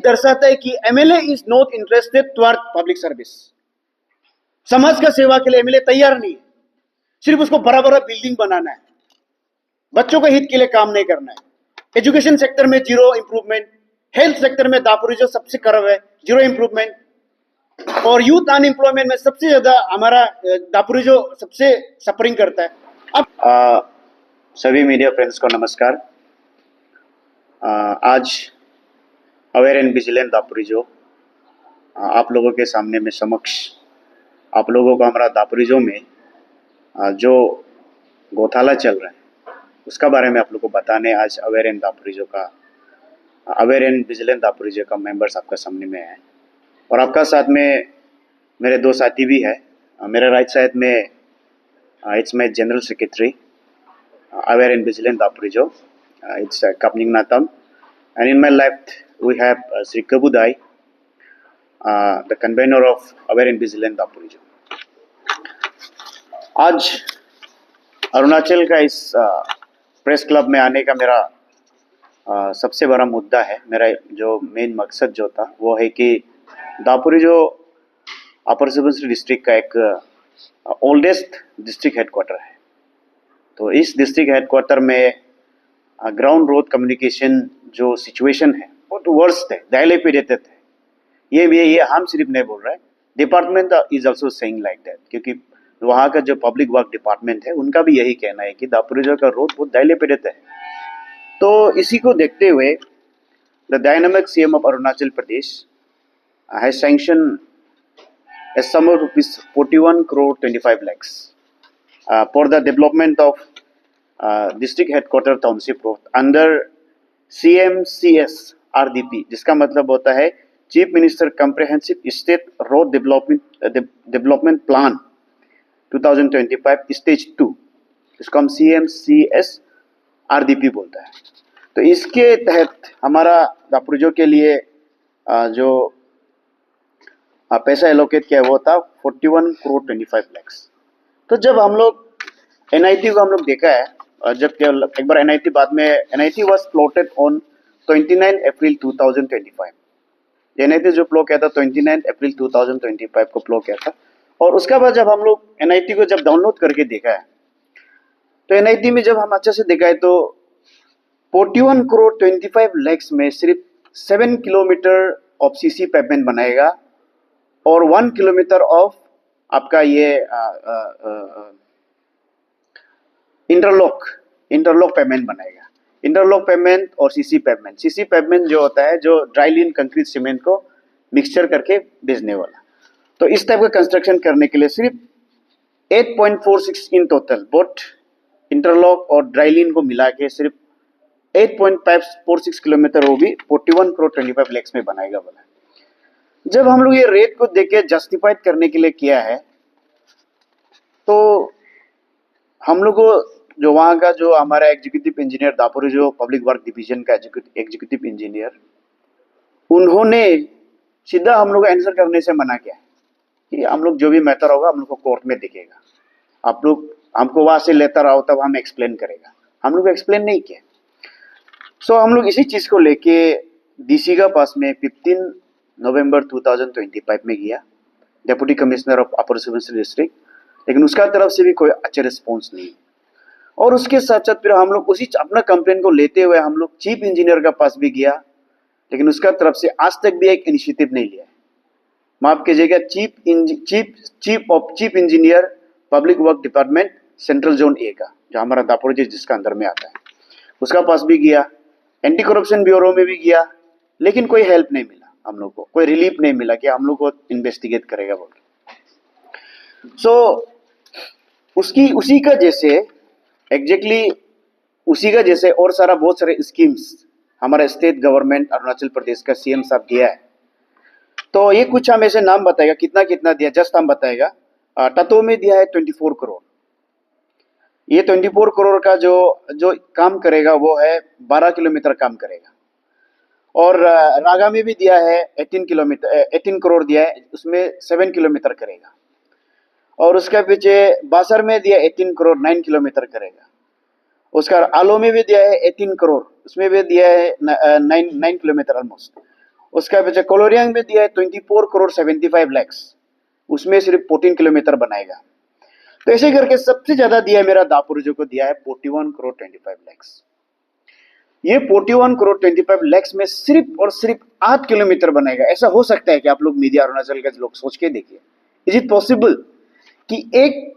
दर्शाता है कि MLA is not interested toward public service. समाज का सेवा के लिए एमएलए तैयार नहीं है, सिर्फ उसको बड़ा बड़ा बिल्डिंग बनाना है, बच्चों के हित के लिए काम नहीं करना है। एजुकेशन सेक्टर में जीरो इंप्रूवमेंट, हेल्थ सेक्टर में दापुरिजो सबसे खराब है, जीरो इंप्रूवमेंट, और यूथ अनएम्प्लॉयमेंट में सबसे ज्यादा हमारा दापुरिजो सबसे सफरिंग करता है। अब सभी मीडिया फ्रेंड्स को नमस्कार। आज अवेयर एंड विजिलेंट दापुरिजो आप लोगों के सामने में समक्ष आप लोगों को हमारा दापुरिजो में जो गौशाला चल रहा है उसका बारे में आप लोगों को बताने आज अवेयर एंड विजिलेंट दापुरिजो का मेंबर्स आपका सामने में है, और आपका साथ में मेरे दो साथी भी है। मेरे राइट साइड में it's my general secretary aware and vigilant Daporijo, it's Kapning Natam, and in my left we have Sri Kabudai, the convener of Aware and Vigilant Dapurizho. आज अरुणाचल का इस प्रेस क्लब में आने का मेरा सबसे बड़ा मुद्दा है, मेरा जो मेन मकसद जो था वो है कि दापुरिजो अपर सुबनसिरी डिस्ट्रिक्ट का एक ओल्डेस्ट डिस्ट्रिक्ट हेडक्वार्टर है। तो इस डिस्ट्रिक्ट हेडक्वार्टर में ग्राउंड रोड कम्युनिकेशन जो सिचुएशन है बहुत वर्स्ट है, डायलेपिडेटेड है। ये हम सिर्फ नहीं बोल रहे हैं, department is also saying like that, क्योंकि वहाँ का जो पब्लिक वर्क डिपार्टमेंट है उनका भी यही कहना है कि दापुरिजो का रोड बहुत डायलेपिडेटेड है। तो इसी को देखते हुए the dynamic CM of Arunachal Pradesh has sanction a sum of rupees 41 crore 25 lakhs for the development of district headquarter township road under CMCS RDP, जिसका मतलब होता है chief minister comprehensive state road development plan 2025 stage 2, इसको हम CMCS RDP बोलता है। तो इसके तहत हमारा दापुरिजो के लिए जो पैसा एलोकेट किया वो था 41 करोड़ 25 lakhs। तो जब हम लोग NIT को हम लोग देखा है, जब एक बार NIT बाद में NIT was plotted on 29 April 2025। NIT जो प्लॉट किया था 29 अप्रैल 2025 को प्लॉट किया था, और उसके बाद जब हम लोग NIT को जब डाउनलोड करके देखा है तो NIT में जब हम अच्छे से देखा है तो 41 करोड़ 25 lakhs में सिर्फ 7 किलोमीटर ऑफ CC पेवमेंट बनाएगा और 1 किलोमीटर ऑफ आपका ये इंटरलॉक पेमेंट बनाएगा। इंटरलॉक पेमेंट और सीसी पेमेंट जो होता है जो ड्राई लीन कंक्रीट सीमेंट को मिक्सचर करके भेजने वाला। तो इस टाइप का कंस्ट्रक्शन करने के लिए सिर्फ 8.46 इन टोटल, बोथ इंटरलॉक और ड्राई लीन को मिला के सिर्फ 8.46 किलोमीटर वो भी 41 करोड़ 25 lakhs में बनाएगा बोला। जब हम लोग ये रेट को देख के जस्टिफाइड करने के लिए किया है तो हम लोग को जो वहाँ का जो हमारा executive engineer Daporijo public work division का एग्जीक्यूटिव इंजीनियर, उन्होंने सीधा हम लोग आंसर करने से मना किया कि हम लोग जो भी मैटर होगा हम लोग को कोर्ट में दिखेगा, आप लोग हमको वहाँ से लेटर आओ तब हम एक्सप्लेन करेगा। हम लोग एक्सप्लेन नहीं किया। सो हम लोग इसी चीज़ को लेके DC का पास में 15 नवंबर 2025 में गया, deputy commissioner of upper Subansiri district, लेकिन उसका तरफ से भी कोई अच्छा रिस्पॉन्स नहीं। और उसके साथ साथ फिर हम लोग उसी अपना कंप्लेन को लेते हुए हम लोग चीफ इंजीनियर का पास भी गया, लेकिन उसका तरफ से आज तक भी एक इनिशिएटिव नहीं लिया। माफ कीजिएगा, chief engineer public work department central zone A का, जो हमारा दापुरिजो जिसका अंदर में आता है, उसका पास भी गया, एंटी करप्शन ब्यूरो में भी गया, लेकिन कोई हेल्प नहीं मिला। हम लोग को कोई रिलीफ नहीं मिला कि हम लोग को इन्वेस्टिगेट करेगा बोल। सो उसी का जैसे एग्जैक्टली उसी का जैसे और सारा बहुत सारे स्कीम्स हमारा स्टेट गवर्नमेंट अरुणाचल प्रदेश का CM साहब दिया है। तो ये कुछ हम ऐसे नाम बताएगा कितना दिया, जस्ट हम बताएगा। टतो में दिया है 24 करोड़। ये 24 करोड़ का जो काम करेगा वो है 12 किलोमीटर काम करेगा। और रागा में भी दिया है 18 करोड़ दिया है, उसमें 7 किलोमीटर करेगा। और उसके पीछे बासर में दिया 18 करोड़ 9 किलोमीटर करेगा। उसका आलो में भी दिया है 18 करोड़, उसमें भी दिया है 9 किलोमीटर ऑलमोस्ट। उसका पीछे कोलोरियांग में दिया है 24 करोड़ 75 लाख, उसमें सिर्फ 14 किलोमीटर बनाएगा। तो ऐसे करके सबसे ज्यादा दिया है मेरा दापुरजो को दिया है 41 करोड़ 25 लाख। ये 41 करोड़ 25 लाख में सिर्फ और सिर्फ 8 किलोमीटर बनाएगा। ऐसा हो सकता है कि आप लोग मीडिया अरुणाचल के लोग सोच के देखिए, इज इट पॉसिबल कि एक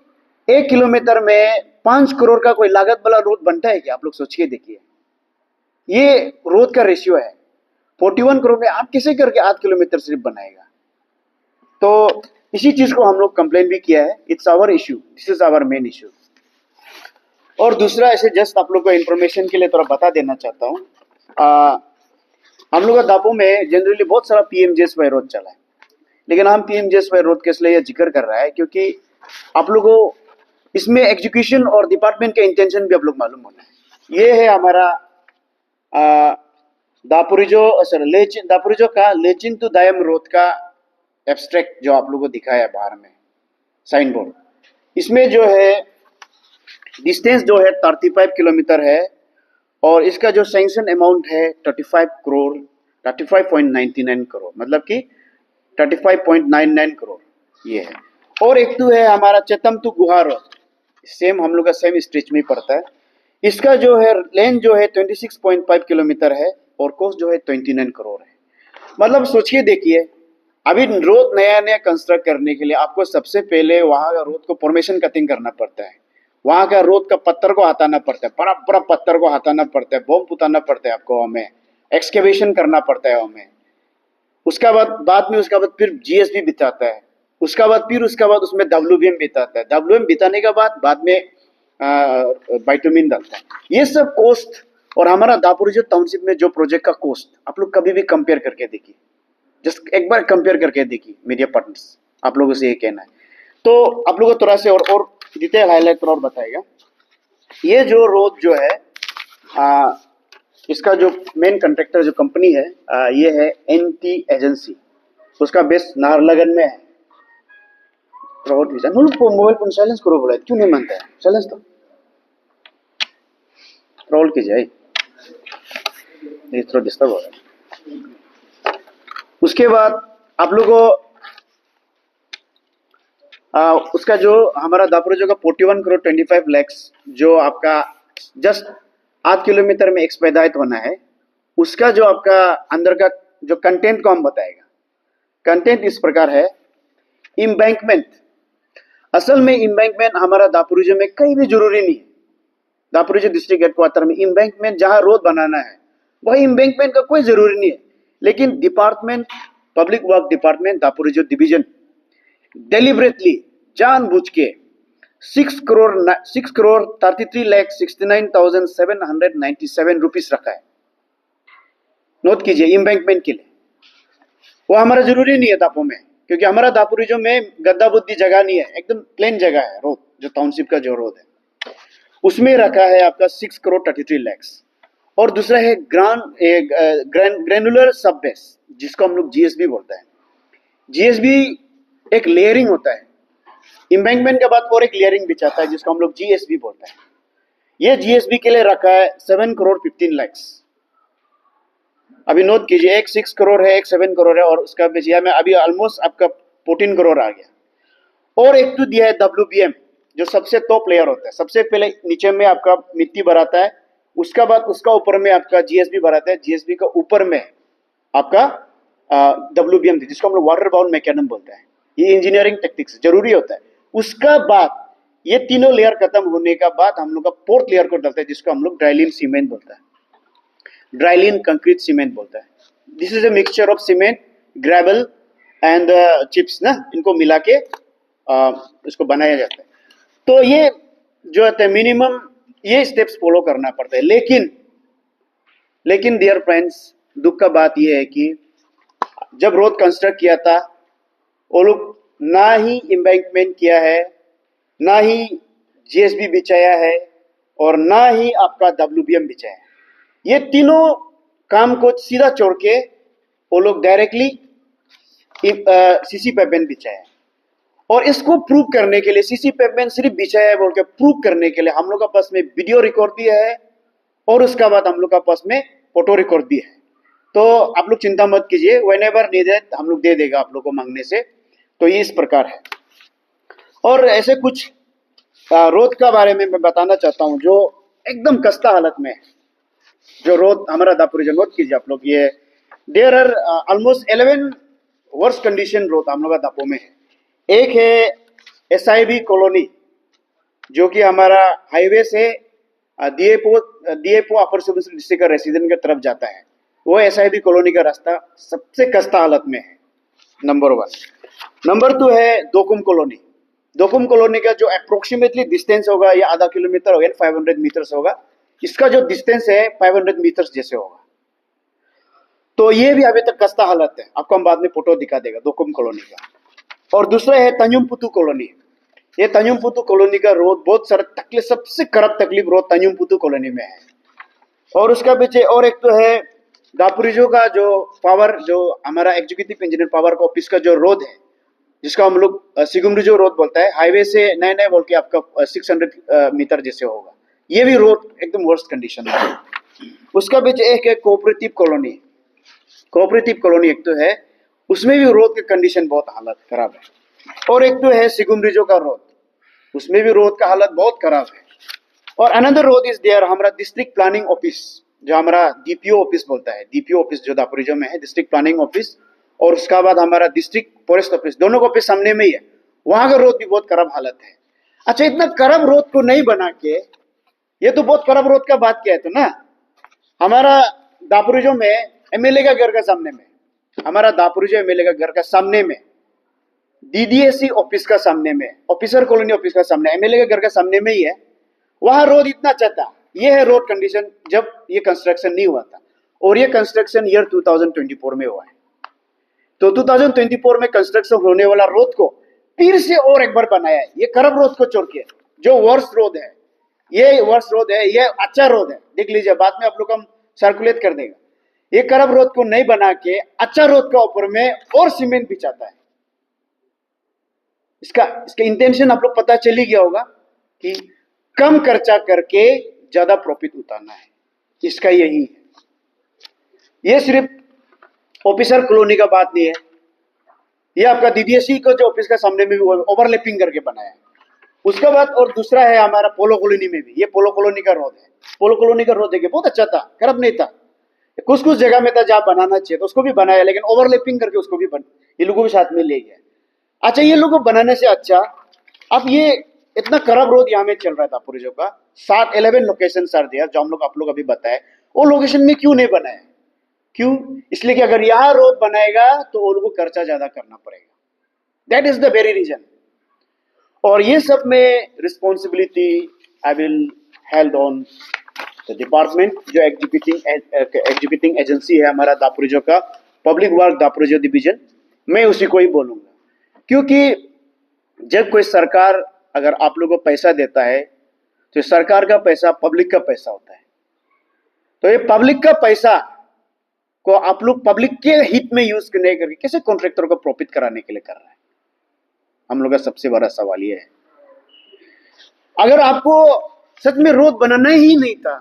किलोमीटर में 5 करोड़ का कोई लागत वाला रोड बनता है क्या? आप लोग सोच के देखिए, ये रोड का रेशियो है। 41 करोड़ में आप कैसे करके 8 किलोमीटर सिर्फ बनाएगा? तो इसी चीज को हम लोग कंप्लेन भी किया है। It's our issue, this is our main issue. और दूसरा, ऐसे जस्ट आप लोग को इन्फॉर्मेशन के लिए थोड़ा बता देना चाहता हूँ, हम लोग का दापो में जनरली बहुत सारा पीएमजीएसवाई रोड चला है, लेकिन हम पीएमजीएसवाई रोड के इसलिए जिक्र कर रहा है क्योंकि आप लोगों को इसमें एग्जीक्यूशन और डिपार्टमेंट का इंटेंशन भी आप लोग मालूम होना है। ये है हमारा दापुरिजो का लेचिन टू दायम रोड का एब्स्ट्रैक्ट जो आप लोगों को दिखाया है बाहर में साइन बोर्ड। इसमें जो है डिस्टेंस जो है 35 किलोमीटर है और इसका जो सैंक्शन अमाउंट है 35.99 करोड़, मतलब कि 35.99 करोड़ ये है। और एक तो है हमारा चेतम टू गुहा रोड, सेम हम लोग का सेम स्ट्रेच में पड़ता है। इसका जो है लेंथ जो है 26.5 किलोमीटर है और कॉस्ट जो है 29 करोड़ है। मतलब सोचिए देखिए, अभी रोड नया नया कंस्ट्रक्ट करने के लिए आपको सबसे पहले वहां का रोड को फॉर्मेशन कटिंग करना पड़ता है, वहां का रोड का पत्थर को हटाना पड़ता है, बड़ा बड़ा पत्थर को हटाना पड़ता है, बम पुताना पड़ता है आपको, हमें एक्सकेवेशन करना पड़ता है हमें। उसका बाद में फिर जीएसबी बिताता है, उसका बाद उसमें डब्ल्यूबीएम बिताता है, डब्ल्यूएम बिताने के बाद में बाइटुमिन डालता है। ये सब कॉस्ट और हमारा दापुरिजो टाउनशिप में जो प्रोजेक्ट का कॉस्ट आप लोग कभी भी कंपेयर करके देखिए, जस्ट एक बार कंपेयर करके देखिए मीडिया पार्टनर्स, आप लोगों से ये कहना है। तो आप लोगों को थोड़ा से और डिटेल हाईलाइट और बताएगा। ये जो रोड जो है इसका जो मेन कॉन्ट्रैक्टर जो कंपनी है ये है एनटी एजेंसी, उसका बेस नाहरलगन में है। Road vision mobile phone silence करो बोला, क्यों नहीं मानता है? साइलेंस तो रोल कीजिए, ये थोड़ा डिस्टर्ब हो रहा है। उसके बाद आप लोगों को उसका जो हमारा दापुरिजो का 41 करोड़ 25 लाख जो आपका जस्ट 8 किलोमीटर में एक्सपेडाइट होना है, उसका जो आपका अंदर का जो कंटेंट को हम बताएगा। कंटेंट इस प्रकार है, इम्बैंकमेंट। असल में इम्बैंकमेंट हमारा दापुरिजो में कहीं भी जरूरी नहीं है। दापुरिजो डिस्ट्रिक्ट हेडक्वार्टर में इम्बैंकमेंट जहां रोड बनाना है वही इम्बैंकमेंट का कोई जरूरी नहीं है, लेकिन department public work department Daporijo division deliberately जानबूझ के 6 करोड़ 33,69,797 रुपीस रखा है। नोट कीजिए, इम्बैंकमेंट के लिए। वो हमारा जरूरी नहीं है दापो में, क्योंकि हमारा दापुरिजो में गद्दा बुद्दी जगह नहीं है, एकदम प्लेन जगह है। रोड जो टाउनशिप का जो रोड है उसमें रखा है आपका 6 करोड़ 33 लाख। और दूसरा है ग्रैनुलर सब बेस, जिसको हम लोग जीएसबी बोलते हैं। जीएसबी एक लेयरिंग होता है, इम्बैंकमेंट के बाद और एक लेयरिंग बिछाता है जिसको हम लोग जीएसबी बोलते हैं। ये जीएसबी के लिए रखा है 7 करोड़ 15 लाख। अभी नोट कीजिए, एक 6 करोड़ है, एक 7 करोड़ है, और उसका बेचिया में अभी ऑलमोस्ट आपका 14 करोड़ आ गया। और एक तो दिया है डब्ल्यूबीएम, जो सबसे टॉप लेयर होता है। सबसे पहले नीचे में आपका मिट्टी भराता है, उसका बाद उसका ऊपर में आपका जीएसबी भराता है, जीएसबी का ऊपर में आपका डब्ल्यूबीएम जिसको हम लोग वाटर बाउंड मैकेनिज्म बोलते हैं। ये इंजीनियरिंग टेक्निक्स जरूरी होता है। उसका बाद ये तीनों लेयर खत्म होने का बाद हम लोग का फोर्थ लेयर को डालते हैं, जिसको हम लोग ड्राइलिन सीमेंट बोलता है, ड्राइलिन कंक्रीट सीमेंट बोलता है। This is a mixture of cement, gravel and chips ना, इनको मिला के इसको बनाया जाता है। तो ये जो है मिनिमम ये स्टेप्स फॉलो करना पड़ता है। लेकिन डियर फ्रेंड्स, दुख का बात यह है कि जब रोड कंस्ट्रक्ट किया था वो लोग ना ही एम्बैंकमेंट किया है, ना ही जीएसबी बिछाया है, और ना ही आपका डब्ल्यूबीएम बिछाया है। ये तीनों काम को सीधा छोड़ के वो लोग डायरेक्टली सीसी पेवमेंट बिछाया है। और इसको प्रूव करने के लिए, सीसी पेवमेंट सिर्फ बिछाया है बोल के प्रूव करने के लिए हम लोग का पास में वीडियो रिकॉर्ड भी है, और उसका बाद हम लोग का पास में फोटो रिकॉर्ड भी है। तो आप लोग चिंता मत कीजिए, व्हेनेवर नीडेड हम लोग दे देगा आप लोग को मांगने से। तो ये इस प्रकार है। और ऐसे कुछ रोड का बारे में मैं बताना चाहता हूँ जो एकदम खस्ता हालत में है। जो रोड हमारा दापुरी नोट कीजिए आप लोग, ये there are almost 11 worst condition road हम लोग का दापो में है। एक है SIB कॉलोनी, जो कि हमारा हाईवे से डीएपो अपर सुबनसिरी डिस्ट्रिक्ट का रेसिडेंट की तरफ जाता है। वो SIB कॉलोनी का रास्ता सबसे खस्ता हालत में है, नंबर 1। नंबर 2 है दोकुम कॉलोनी। दोकुम कॉलोनी का जो अप्रोक्सीमेटली डिस्टेंस होगा ये आधा किलोमीटर होगा, 500 मीटर्स होगा। इसका जो डिस्टेंस है 500 मीटर्स जैसे होगा। तो ये भी अभी तक खस्ता हालत है, आपको हम बाद में फोटो दिखा देगा दोकुम कॉलोनी का। और दूसरा है तंजुम पुतु कॉलोनी। ये तंजुम पुतु कॉलोनी का रोड बहुत सारा तकलीफ, सबसे खराब तकलीफ रोड तंजुम पुतु कॉलोनी में है। और उसका पीछे और एक तो है दापुरिजो का जो पावर, जो हमारा एग्जीक्यूटिव इंजीनियर पावर का ऑफिस का जो रोड है, जिसका हम लोग सिगुमरिजो रोड बोलता है, हाईवे से नए नए बोल के आपका 600 मीटर जैसे होगा। ये भी रोड एकदम वर्स्ट कंडीशन में है। उसका पीछे एक है कोऑपरेटिव कॉलोनी। कोऑपरेटिव कॉलोनी एक तो है, उसमें भी रोड की कंडीशन बहुत हालत खराब है। और एक तो है सिगुमरिजो का रोड, उसमें भी रोड का हालत बहुत खराब है। और अनदर रोड इज देयर, हमारा डिस्ट्रिक्ट प्लानिंग ऑफिस, जो हमारा DPO ऑफिस बोलता है, DPO ऑफिस जो दापुरिजो में है, डिस्ट्रिक्ट प्लानिंग ऑफिस। और उसका बाद हमारा डिस्ट्रिक्ट फॉरेस्ट ऑफिस, दोनों का ऑफिस सामने में ही है। वहां का रोड भी बहुत खराब हालत है। अच्छा, इतना खराब रोड को नहीं बना के, ये तो बहुत खराब रोड का बात किया है तो ना, हमारा दापुरिजो में MLA का घर का सामने में, हमारा दापुरिजो MLA का घर का सामने में, DDSC ऑफिस का सामने में, ऑफिसर कॉलोनी ऑफिस का सामने, MLA के घर का सामने में ही है। वहां रोड इतना अच्छा था। ये है रोड कंडीशन जब ये कंस्ट्रक्शन नहीं हुआ था। और ये कंस्ट्रक्शन ईयर 2024 में हुआ है। तो 2024 में कंस्ट्रक्शन होने वाला रोड को फिर से और एक बार बनाया है। ये खराब रोड को छोड़ के जो वर्स्ट रोड है, ये वर्स्ट रोड है, ये अच्छा रोड है। देख लीजिए, बाद में आप लोग हम सर्कुलेट कर देगा। ये खराब रोड को नहीं बना के अच्छा रोड का ऊपर में और सीमेंट बिछाता है। इसका इंटेंशन आप लोग पता चल ही गया होगा कि कम खर्चा करके ज्यादा प्रॉफिट उतारना है। इसका यही है। ये सिर्फ ऑफिसर कॉलोनी का बात नहीं है, ये आपका DDSC को जो ऑफिस का सामने में भी ओवरलैपिंग करके बनाया है। उसका बाद और दूसरा है हमारा पोलो कॉलोनी में भी, ये पोलो कॉलोनी का रोड है। पोलो कॉलोनी का रोड देखिए, बहुत अच्छा था, खराब नहीं था। कुछ कुछ जगह में था जहाँ बनाना चाहिए तो उसको भी बनाया, लेकिन ओवरलैपिंग करके उसको भी ये लोगों भी साथ में ले गया। अच्छा, ये लोगों को बनाने से अच्छा, अब ये इतना खराब रोड यहाँ में चल रहा था पुरुषों का, 11 लोकेशन सर दिया जो हम लोग आप लोग अभी बताए, वो लोकेशन में क्यों नहीं बनाया? क्यों? इसलिए कि अगर यहाँ रोड बनाएगा तो वो लोगों को खर्चा ज्यादा करना पड़ेगा। That is the very reason. और ये सब में responsibility I will held on the department, जो एग्जीक्यूटिंग एजेंसी है हमारा दापुरिजो का, पब्लिक वर्क दापुरिजो डिवीजन, मैं उसी को ही बोलूंगा। क्योंकि जब कोई सरकार अगर आप लोगों को पैसा देता है तो सरकार का पैसा पब्लिक का पैसा होता है। तो ये पब्लिक का पैसा को आप लोग पब्लिक के हित में यूज नहीं करके कैसे कॉन्ट्रैक्टर को प्रॉफिट कराने के लिए कर रहा है? हम लोग का सबसे बड़ा सवाल ये है। अगर आपको सच में रोड बनाना ही नहीं था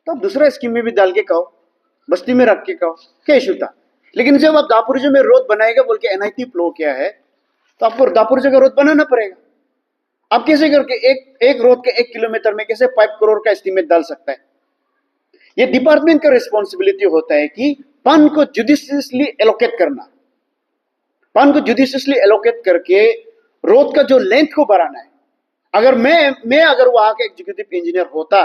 तो आप दूसरा स्कीम में भी डाल के कहो, बस्ती में रख के कहो, क्या इशू था? लेकिन जब आप दापुरिजो में रोड बनाएगा बोल के NIT फ्लो किया है तो आपको दापुरिजो का रोड बनाना पड़ेगा। आप कैसे करके एक रोड के 1 किलोमीटर में कैसे 5 करोड़ का एस्टीमेट डाल सकता है? ये डिपार्टमेंट का रिस्पॉन्सिबिलिटी होता है कि फंड को जुडिशियसली एलोकेट करना, फंड को जुडिशियसली एलोकेट करके रोड का जो लेंथ को बढ़ाना है। अगर मैं अगर वहां का एग्जीक्यूटिव इंजीनियर होता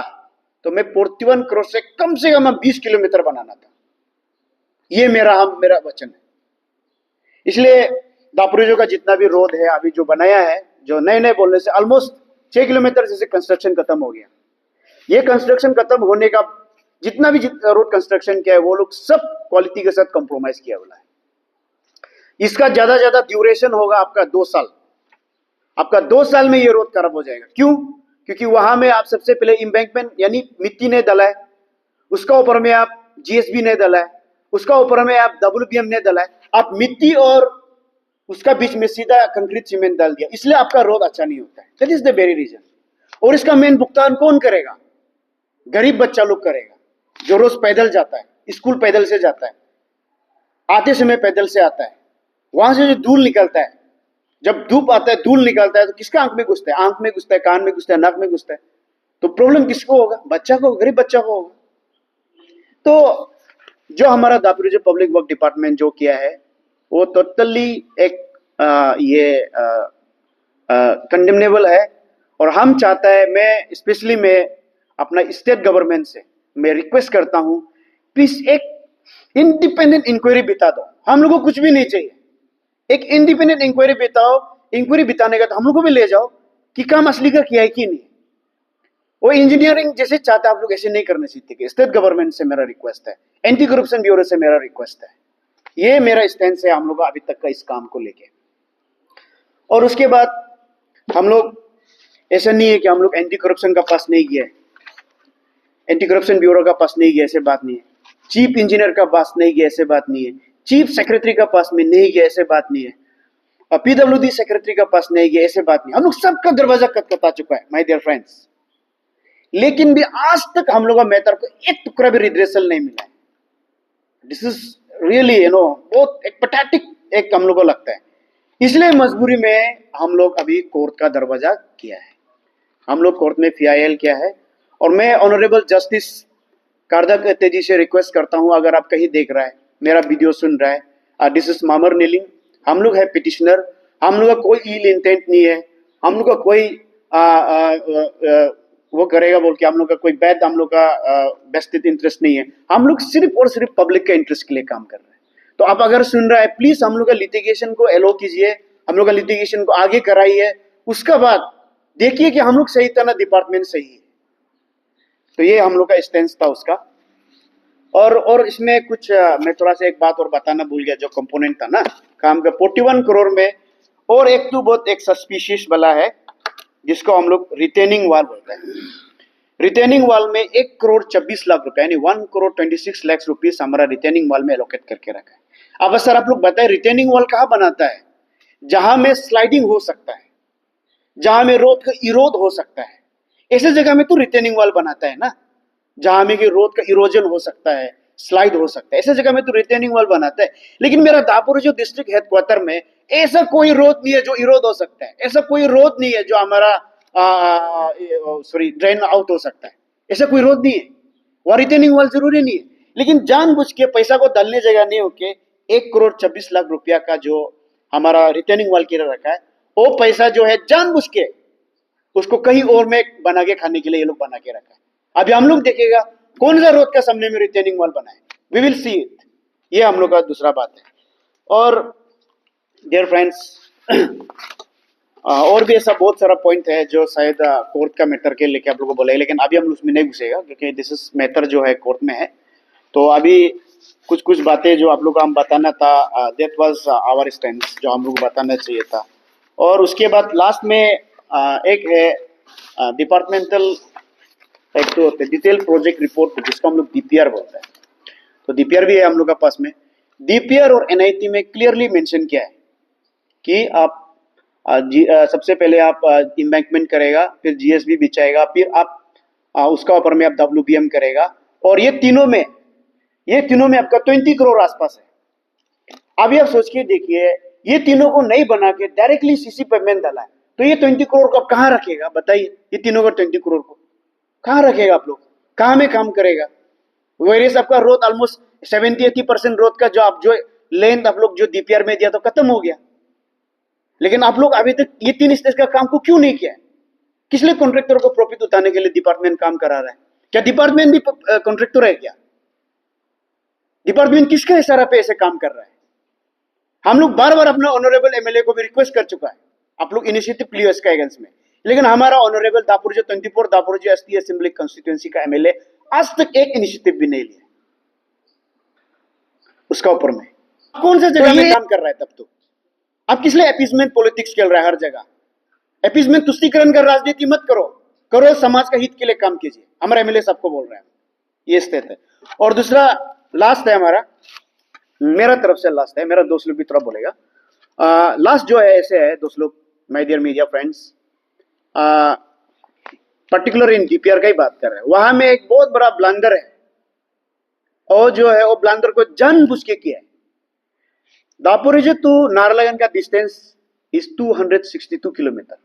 तो मैं 41 करोड़ से कम 20 किलोमीटर बनाना था। ये मेरा वचन है। इसलिए दापुरिजो का जितना भी रोड है अभी जो बनाया है, जो नए नए बोलने से ऑलमोस्ट 6 किलोमीटर जैसे कंस्ट्रक्शन खत्म हो गया। ये कंस्ट्रक्शन खत्म होने का जितना भी रोड कंस्ट्रक्शन किया है वो लोग सब क्वालिटी के साथ कॉम्प्रोमाइज किया हुआ है। इसका ज्यादा ड्यूरेशन होगा आपका 2 साल। आपका 2 साल में ये रोड खराब हो जाएगा। क्यों? क्योंकि वहां में आप सबसे पहले एम्बैंकमेंट यानी मिट्टी नहीं डाला है, उसका ऊपर में आप GSB नहीं डाला है, उसका ऊपर में आप WBM नहीं डाला है, आप मिट्टी और उसका बीच में सीधा कंक्रीट सीमेंट डाल दिया, इसलिए आपका रोड अच्छा नहीं होता है। That is the very reason. और इसका मेन भुगतान कौन करेगा? गरीब बच्चा लोग करेगा जो रोज पैदल जाता है। स्कूल पैदल से जाता है, आते समय पैदल से आता है, वहां से जो धूल निकलता है, जब धूप आता है धूल निकलता है तो किसका आंख में घुसता है? आंख में घुसता है, कान में घुसता है, नाक में घुसता है। तो प्रॉब्लम किसको होगा? बच्चा को, गरीब बच्चा को होगा। तो जो हमारा दापोरिजो पब्लिक वर्क डिपार्टमेंट जो किया है वो टोटली एक ये कंडेमनेबल है। और हम चाहता है, मैं स्पेशली मैं अपना स्टेट गवर्नमेंट से मैं रिक्वेस्ट करता हूं, प्लीज एक इंडिपेंडेंट इंक्वायरी बिता दो। हम लोग को कुछ भी नहीं चाहिए, एक इंडिपेंडेंट इंक्वायरी बिताओ। इंक्वायरी बिताने का तो हम लोग को भी ले जाओ कि काम असली का किया है कि नहीं। वो इंजीनियरिंग जैसे चाहते आप लोग ऐसे नहीं करने सीखते। स्टेट गवर्नमेंट से मेरा रिक्वेस्ट है, एंटी करप्शन ब्यूरो से मेरा रिक्वेस्ट है, ये मेरा स्टैंड है हम लोग अभी तक का इस काम को लेके। और उसके बाद हम लोग, ऐसा नहीं है कि हम लोग एंटी करप्शन का पास नहीं किया है, एंटी करप्शन ब्यूरो का पास नहीं गया, ऐसे बात नहीं है। चीफ इंजीनियर का पास नहीं गया, ऐसे बात नहीं है। चीफ सेक्रेटरी का पास में नहीं गया, ऐसे बात नहीं है। पीडब्ल्यूडी सेक्रेटरी का पास नहीं गया, ऐसे बात नहीं। हम लोग सबका दरवाजा खटखटा चुका है माय डियर फ्रेंड्स, लेकिन भी आज तक हम लोग का मैटर को एक टुकड़ा भी रिड्रेसल नहीं मिला है। दिस इज रियली बहुत एक पैथेटिक एक हम लोग को लगता है। इसलिए मजबूरी में हम लोग अभी कोर्ट का दरवाजा किया है, हम लोग कोर्ट में FIL किया है। और मैं ऑनरेबल जस्टिस कारदक तेजी से रिक्वेस्ट करता हूं, अगर आप कहीं देख रहा है, मेरा वीडियो सुन रहा है, दिस इज मामर नीलिंग, हम लोग है पिटिशनर, हम लोग का कोई इल इंटेंट नहीं है, हम लोग का कोई वो करेगा बोल के हम लोग का कोई बैड, हम लोग का वेस्टेड इंटरेस्ट नहीं है। हम लोग सिर्फ और सिर्फ पब्लिक के इंटरेस्ट के लिए काम कर रहे हैं। तो आप अगर सुन रहा है, प्लीज हम लोग का लिटिगेशन को एलो कीजिए, हम लोग का लिटिगेशन को आगे कराइए। उसका बाद देखिए कि हम लोग सही था ना, डिपार्टमेंट सही है। तो ये हम लोग का स्टैंड था उसका। और इसमें कुछ मैं थोड़ा सा एक बात और बताना भूल गया, जो कंपोनेंट था ना काम का 41 करोड़ में। और एक तो बहुत एक सस्पिशियस वाला है, जिसको हम लोग रिटेनिंग वॉल बोलते हैं। रिटेनिंग वॉल में 1 करोड़ 26 लाख रुपए, यानी 1 करोड़ 26 लाख रुपीस हमारा रिटेनिंग वॉल में एलोकेट करके रखा है। अब सर आप लोग बताएं, रिटेनिंग वॉल कहाँ बनाता है? जहां में स्लाइडिंग हो सकता है, जहां में रोड का इरोड हो सकता है, ऐसे जगह में तो रिटेनिंग वॉल बनाता है ना। जहां में कि रोड का इरोजन हो सकता है, स्लाइड हो सकता है, ऐसे जगह में तो रिटेनिंग वॉल बनाता है। लेकिन मेरा दापोरिजो डिस्ट्रिक्ट हेडक्वार्टर में ऐसा कोई रोड नहीं है जो इरोड हो सकता है, ऐसा कोई रोड नहीं है जो हमारा ड्रेन आउट हो सकता है, ऐसा कोई रोड नहीं है। वह रिटेनिंग वॉल जरूरी नहीं है, लेकिन जानबूझ के पैसा को डालने जगह नहीं होके 1 करोड़ 26 लाख रुपया का जो हमारा रिटेनिंग वॉल किया रखा है, वो पैसा जो है जानबूझ के उसको कहीं और में बना के खाने के लिए ये लोग बना के रखा है। अभी हम लोग देखेगा कौन सा रोड का सामने में रिटेनिंग वॉल बना है, वी विल सी इट। ये हम लोग का दूसरा बात है। और डियर फ्रेंड्स, और भी ऐसा बहुत सारा पॉइंट है जो शायद कोर्ट का मैटर के लेके आप लोगों को बोले, लेकिन अभी हम उसमें नहीं घुसेगा क्योंकि दिस इज मैटर जो है कोर्ट में है। तो अभी कुछ कुछ बातें जो आप लोग को हम बताना था, दैट वाज आवर स्टैंड, जो हम लोग को बताना चाहिए था। और उसके बाद लास्ट में एक है डिपार्टमेंटल, एक तो डिटेल प्रोजेक्ट रिपोर्ट, जिसको हम लोग DPR बोलते हैं। तो DPR भी है हम लोग के पास में। DPR और NIT में क्लियरली मेंशन किया है कि आप सबसे पहले आप इम्बैंकमेंट करेगा, फिर GSB बिछाएगा, फिर आप उसका ऊपर में आप WBM करेगा। और ये तीनों में आपका 20 करोड़ आसपास है। अभी आप सोच के देखिए, ये तीनों को नहीं बना के डायरेक्टली CC पेमेंट डाला है, तो ये 20 करोड़ को आप कहाँ रखेगा बताइए? ये तीनों का 20 करोड़ को कहाँ रखेगा आप लोग? कहाँ में काम करेगा? वेरियस आपका रोड ऑलमोस्ट 70-80% रोड का जो आप जो लेंथ आप लोग जो DPR में दिया तो खत्म हो गया। लेकिन आप लोग अभी तक ये 3 स्टेज का काम को क्यों नहीं किया? किस लिए कॉन्ट्रैक्टर को प्रॉफिट उठाने के लिए डिपार्टमेंट काम करा रहा है? क्या डिपार्टमेंट भी कॉन्ट्रैक्टर है क्या? डिपार्टमेंट किसके इशारा पे ऐसे काम कर रहा है? हम लोग बार बार अपना ऑनरेबल MLA को भी रिक्वेस्ट कर चुका है, आप लोग इनिशिएटिव लियो इसका अगेंस्ट में। लेकिन हमारा honourable Daporijo 24 Daporijo ST assembly constituency का MLA आज तक एक इनिशिएटिव भी नहीं लिया उसका ऊपर में। कौन सा जगह में काम कर रहा है तब तो? आप किस लिए अपीसमेंट पॉलिटिक्स चल रहा है हर जगह? अपीसमेंट तुष्टीकरण का राजनीति मत करो, करो समाज का हित के लिए काम कीजिए। हमारा MLA सबको बोल रहा है, ये स्थिति है। और दूसरा लास्ट है हमारा, मेरा तरफ से लास्ट है, मेरा दोस्त लोग भी थोड़ा बोलेगा। लास्ट जो है ऐसे है दोस्त लोग, my dear media friends, particular in DPR का ही बात कर रहे हैं। वहां में एक बहुत बड़ा ब्लंडर है, और जो है वो ब्लंडर को जानबूझ के किया है। दापोरिजो टू नाहरलगुन का डिस्टेंस इज 262 किलोमीटर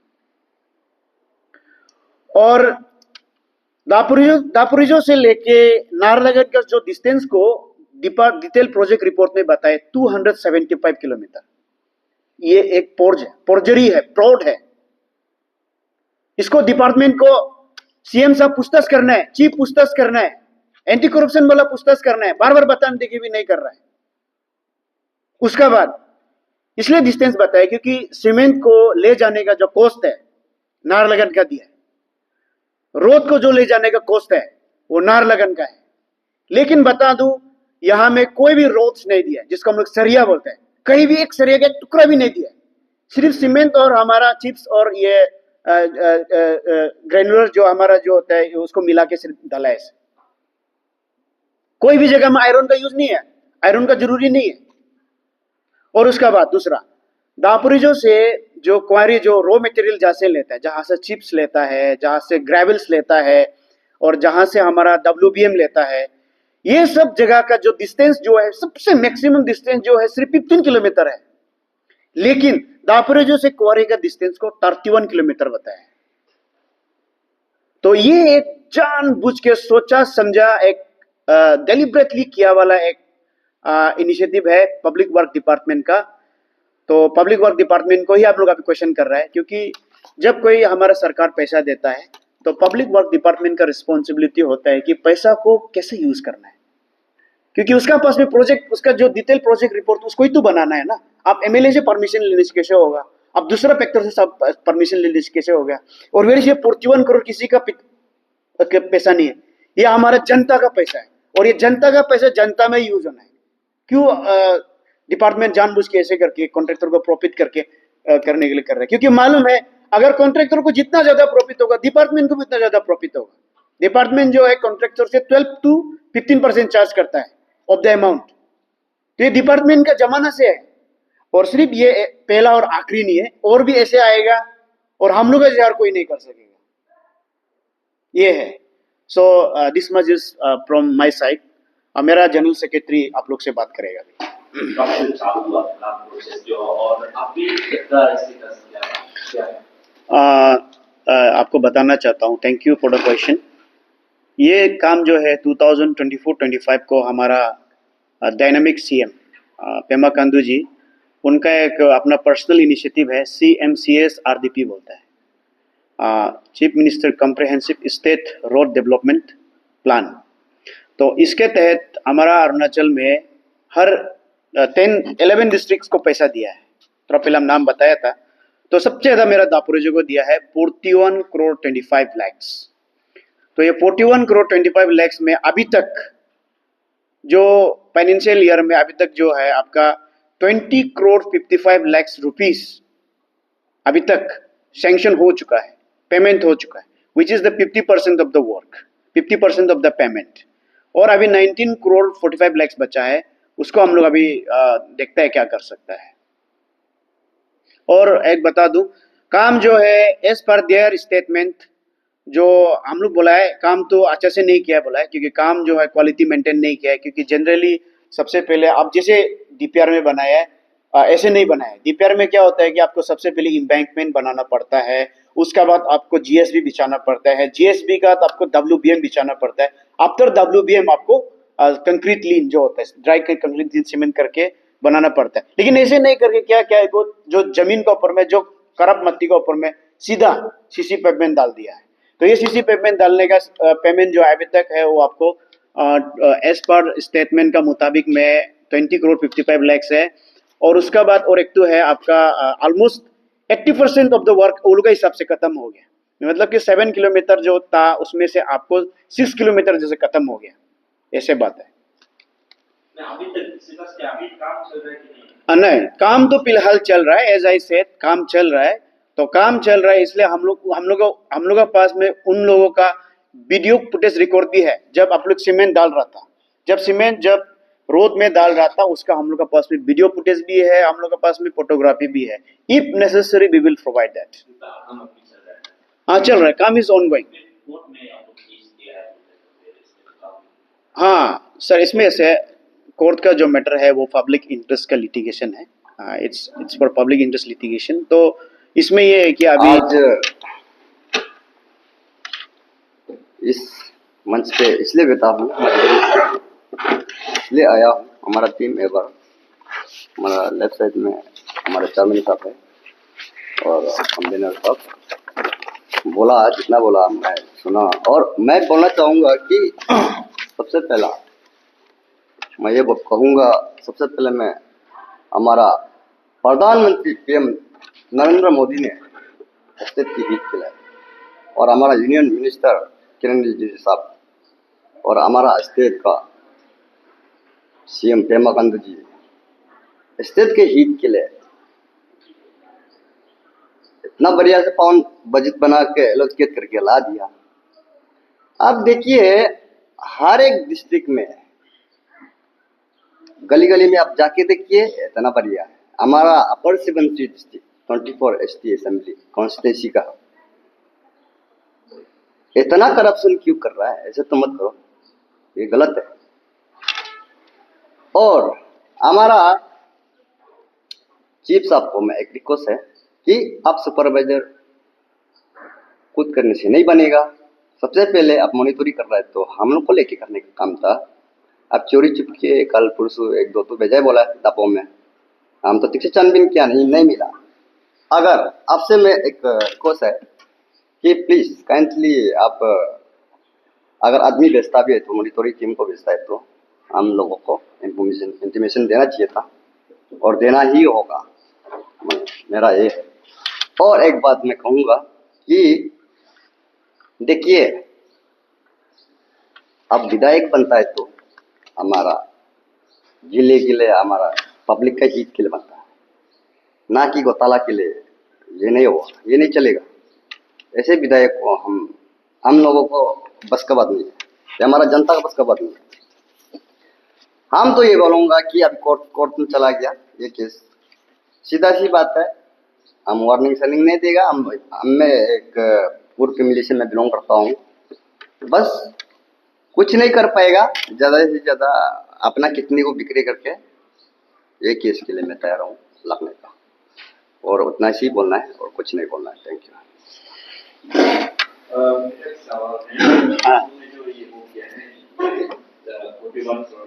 और दापोरिजो से लेके नाहरलगुन का जो डिस्टेंस को डिटेल प्रोजेक्ट रिपोर्ट में बताए 275 किलोमीटर। ये एक फोर्जरी है, फ्रॉड है। इसको डिपार्टमेंट को सीएम साहब पूछताछ करना है, चीफ पूछताछ करना है, एंटी करप्शन वाला पूछताछ करना है, बार बार बताने देखिए भी नहीं कर रहा है। उसका बाद इसलिए डिस्टेंस बताया क्योंकि सीमेंट को ले जाने का जो कॉस्ट है नाहरलगुन का दिया है, रोड को जो ले जाने का कॉस्ट है वो नाहरलगुन का है। लेकिन बता दूं यहां में कोई भी रोड्स नहीं दिया जिसको हम लोग सरिया बोलते हैं, कहीं भी एक सरिया का एक टुकड़ा भी नहीं दिया। सिर्फ सीमेंट और हमारा चिप्स और ये ग्रेनुलर जो हमारा जो होता है उसको मिला के सिर्फ डाला है। कोई भी जगह में आयरन का यूज नहीं है, आयरन का जरूरी नहीं है। और उसका बाद दूसरा, दापोरिजो से जो क्वारी जो रॉ मटेरियल जहां से लेता है, जहां से चिप्स लेता है, जहां से ग्रेवल्स लेता है और जहां से हमारा WBM लेता है, ये सब जगह का जो डिस्टेंस जो है सबसे मैक्सिमम डिस्टेंस जो है सिर्फ 15 किलोमीटर है। लेकिन दापोरिजो से क्वारी का डिस्टेंस को 31 किलोमीटर बताया। तो ये एक जानबूझ के सोचा समझा एक डेलिब्रेटली किया वाला एक इनिशिएटिव है पब्लिक वर्क डिपार्टमेंट का। तो पब्लिक वर्क डिपार्टमेंट को ही आप लोग अभी क्वेश्चन कर रहा है, क्योंकि जब कोई हमारा सरकार पैसा देता है तो पब्लिक वर्क डिपार्टमेंट का रिस्पॉन्सिबिलिटी होता है कि पैसा को कैसे यूज करना है, क्योंकि उसका पास में प्रोजेक्ट, उसका जो डिटेल प्रोजेक्ट रिपोर्ट उसको ही तो बनाना है ना। आप एमएलए से परमिशन लेने से कैसे होगा, आप दूसरा फैक्टर से सब परमिशन लेने से कैसे होगा। और मेरे से 41 करोड़ किसी का पैसा नहीं है, ये हमारा जनता का पैसा है और ये जनता का पैसा जनता में यूज होना है। क्यों डिपार्टमेंट जानबूझ के ऐसे करके कॉन्ट्रैक्टर को प्रॉफिट करके करने के लिए कर रहा है, क्योंकि मालूम है अगर कॉन्ट्रैक्टर को जितना ज्यादा प्रॉफिट होगा डिपार्टमेंट को भी उतना ज्यादा प्रॉफिट होगा। डिपार्टमेंट जो है कॉन्ट्रैक्टर से 12 to 15% चार्ज करता है ऑफ द अमाउंट। तो ये डिपार्टमेंट का जमाना से है और सिर्फ ये पहला और आखिरी नहीं है, और भी ऐसे आएगा और हम लोग का कोई नहीं कर सकेगा। ये है। So this much is from my side. मेरा जनरल सेक्रेटरी आप लोग से बात करेगा अभी। चालू हुआ अपना प्रोसेस जो, और अभी कितना स्टेटस क्या है? आपको बताना चाहता हूँ, thank you for the question. ये काम जो है 2024-25 को हमारा डायनामिक सीएम पेमा खांडू जी, उनका एक अपना पर्सनल इनिशिएटिव है, CMCS RDP बोलता है, chief minister comprehensive state road development plan. तो इसके तहत हमारा अरुणाचल में हर 11 डिस्ट्रिक्ट्स को पैसा दिया है। थोड़ा पहले हम नाम बताया था, तो सबसे ज्यादा मेरा दापोरिजो को दिया है 41 करोड़ 25 लाख। तो ये 41 करोड़ 25 लाख में अभी तक जो फाइनेंशियल ईयर में अभी तक जो है आपका 20 करोड़ 55 लाख रुपीस अभी तक सैंक्शन हो चुका है, पेमेंट हो चुका है, which is the 50% of the work, 50% of the payment. और अभी 19 करोड़ 45 लाख बचा है, उसको हम लोग अभी देखते हैं क्या कर सकता है। और एक बता दूं, काम जो है एज पर देयर स्टेटमेंट जो हम लोग बोला है, काम तो अच्छे से नहीं किया बोला है, क्योंकि काम जो है क्वालिटी मेंटेन नहीं किया है। क्योंकि जनरली सबसे पहले आप जैसे डीपीआर में बनाया है ऐसे नहीं बनाया है। डीपीआर में क्या होता है कि आपको सबसे पहले एम्बैंकमेंट बनाना पड़ता है, उसका बाद आपको जीएसबी बिछाना पड़ता है, जीएसबी का बाद आपको WBM बिछाना पड़ता है, आफ्टर WBM आपको कंक्रीट लीन जो होता है, ड्राई कंक्रीट लीन सीमेंट करके बनाना पड़ता है। लेकिन ऐसे नहीं करके क्या क्या है, जो जमीन के ऊपर में, जो करप मट्टी के ऊपर में सीधा सीसी पेवमेंट डाल दिया है। तो ये सीसी पेवमेंट डालने का पेमेंट जो अभी तक है वो आपको एज पर स्टेटमेंट का मुताबिक में 20 करोड़ 55 लाख है। और उसका बाद और एक तो है आपका ऑलमोस्ट 80% ऑफ द वर्क ओल के हिसाब से खत्म हो गया। मतलब कि 7 किलोमीटर जो था उसमें से आपको 6 किलोमीटर जैसे खत्म हो गया, ऐसे बात है। अभी तक सिलेबस क्या अभी काम चल रहा है कि नहीं, काम तो फिलहाल चल रहा है, एज आई सेड काम चल रहा है। तो काम चल रहा है इसलिए हम लोग के पास में उन लोगों का वीडियो फुटेज रिकॉर्ड भी है, जब आप लोग सीमेंट डाल रहा था, जब रोड में डाल रहा था, उसका हम लोग के पास में वीडियो फुटेज भी है, हम लोग के पास में फोटोग्राफी भी है। If necessary we will provide that. काम अभी चल रहा है? हाँ चल रहा है, काम इज ऑन गोइंग। कोर्ट में आपको केस दिया है हाँ सर, इसमें ऐसे कोर्ट का जो मैटर है वो पब्लिक इंटरेस्ट का लिटिगेशन है। It's for public interest litigation. तो इसमें ये है कि अभी आज इस मंच पे इसलिए बैठा हूँ, इसलिए आया हूँ। हमारा टीम एवर, हमारा लेफ्ट साइड में हमारे चेयरमैन साहब है और कन्वीनर साहब बोला, जितना बोला मैं सुना। और मैं बोलना चाहूँगा कि सबसे पहला मैं ये कहूँगा, सबसे पहले मैं हमारा प्रधानमंत्री पीएम नरेंद्र मोदी ने स्टेट की हित के लिए, और हमारा यूनियन मिनिस्टर किरण रिजिजू साहब, और हमारा स्टेट का सीएम पेमा खांडू जी स्टेट के हित के लिए इतना बढ़िया से पावन बजट बना के एलोकेट करके ला दिया। आप देखिए, हर एक डिस्ट्रिक्ट में गली गली में आप जाके देखिए, इतना बढ़िया है। हमारा upper Subansiri district 24 ST assembly constituency का इतना करप्शन क्यों कर रहा है? ऐसे तो मत करो, ये गलत है। और हमारा चीफ साहब को मैं एक रिक्वेस्ट है कि आप सुपरवाइजर खुद करने से नहीं बनेगा। सबसे पहले आप मॉनिटरिंग कर रहा है तो हम लोग को लेके करने का काम था। आप चोरी चुप के कल परसों एक दो तो भेजा बोला है दापो में, हम तो ठीक से छानबीन किया, नहीं मिला। अगर आपसे मैं एक रिक्वेस्ट है कि प्लीज काइंडली आप अगर आदमी भेजता भी है तो मॉनिटरिंग टीम को भेजता है तो हम लोगों को इंटीमेशन देना चाहिए था, और देना ही होगा, मेरा ये है। और एक बात मैं कहूँगा कि देखिए, अब विधायक बनता है तो हमारा जिले के लिए, हमारा पब्लिक का हित के लिए बनता है, ना कि घोटाला के लिए। ये नहीं होगा, ये नहीं चलेगा। ऐसे विधायक को हम लोगों को बस का बात नहीं है, ये हमारा जनता का बस का बात नहीं है। हम तो ये बोलूँगा कि अभी कोर्ट में चला गया ये केस, सीधा सी बात है, हम वार्निंग सैनिंग नहीं देगा। मैं एक पूर्व मिलिशिया में बिलोंग करता हूँ, बस कुछ नहीं कर पाएगा, ज़्यादा से ज़्यादा अपना कितनी को बिक्री करके ये केस के लिए मैं तैयार हूँ लगने का, और उतना ही बोलना है और कुछ नहीं बोलना है। Thank you. मेरा एक सवाल है, आपने जो ये वो किया है 41 करोड़